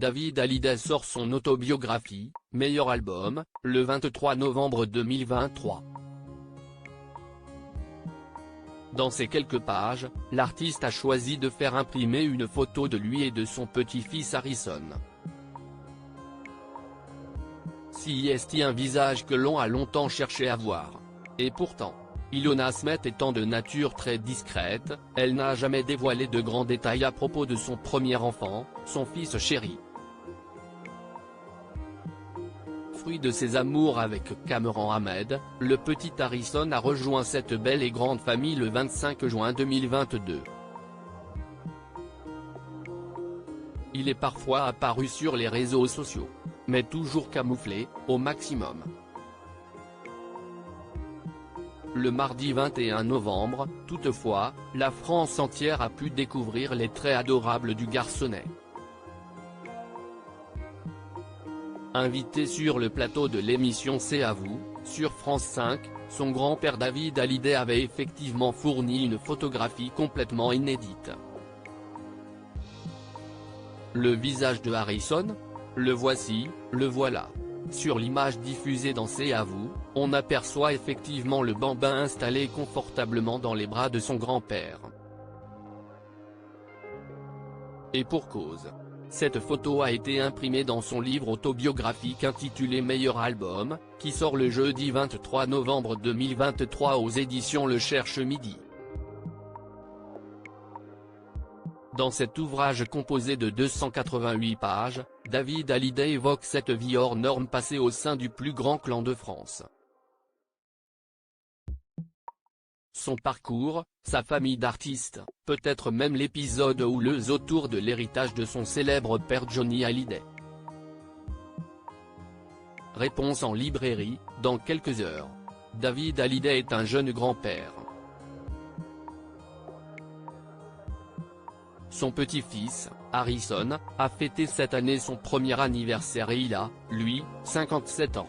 David Hallyday sort son autobiographie, Meilleur album, le 23 novembre 2023. Dans ces quelques pages, l'artiste a choisi de faire imprimer une photo de lui et de son petit-fils Harrison. Si est un visage que l'on a longtemps cherché à voir. Et pourtant, Ilona Smet étant de nature très discrète, elle n'a jamais dévoilé de grands détails à propos de son premier enfant, son fils chéri. Fruit de ses amours avec Cameron Ahmed, le petit Harrison a rejoint cette belle et grande famille le 25 juin 2022. Il est parfois apparu sur les réseaux sociaux, mais toujours camouflé, au maximum. Le mardi 21 novembre, toutefois, la France entière a pu découvrir les traits adorables du garçonnet. Invité sur le plateau de l'émission C'est à vous, sur France 5, son grand-père David Hallyday avait effectivement fourni une photographie complètement inédite. Le visage de Harrison ? Le voici, le voilà. Sur l'image diffusée dans C'est à vous, on aperçoit effectivement le bambin installé confortablement dans les bras de son grand-père. Et pour cause. Cette photo a été imprimée dans son livre autobiographique intitulé Meilleur album, qui sort le jeudi 23 novembre 2023 aux éditions Le Cherche Midi. Dans cet ouvrage composé de 288 pages, David Hallyday évoque cette vie hors norme passée au sein du plus grand clan de France. Son parcours, sa famille d'artistes, peut-être même l'épisode houleuse autour de l'héritage de son célèbre père Johnny Hallyday. Réponse en librairie, dans quelques heures. David Hallyday est un jeune grand-père. Son petit-fils, Harrison, a fêté cette année son premier anniversaire et il a, lui, 57 ans.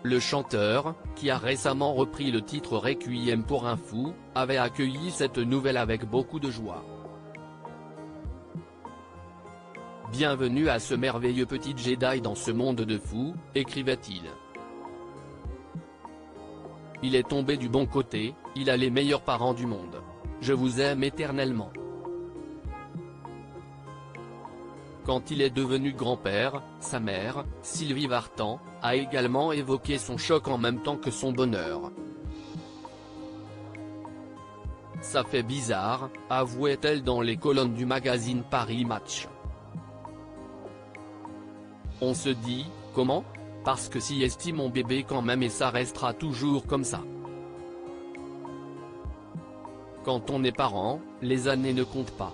Le chanteur, qui a récemment repris le titre Requiem pour un fou, avait accueilli cette nouvelle avec beaucoup de joie. Bienvenue à ce merveilleux petit Jedi dans ce monde de fous, écrivait-il. Il est tombé du bon côté, il a les meilleurs parents du monde. Je vous aime éternellement. Quand il est devenu grand-père, sa mère, Sylvie Vartan, a également évoqué son choc en même temps que son bonheur. Ça fait bizarre, avouait-elle dans les colonnes du magazine Paris Match. On se dit, comment ? Parce que si est mon bébé quand même et ça restera toujours comme ça. Quand on est parent, les années ne comptent pas.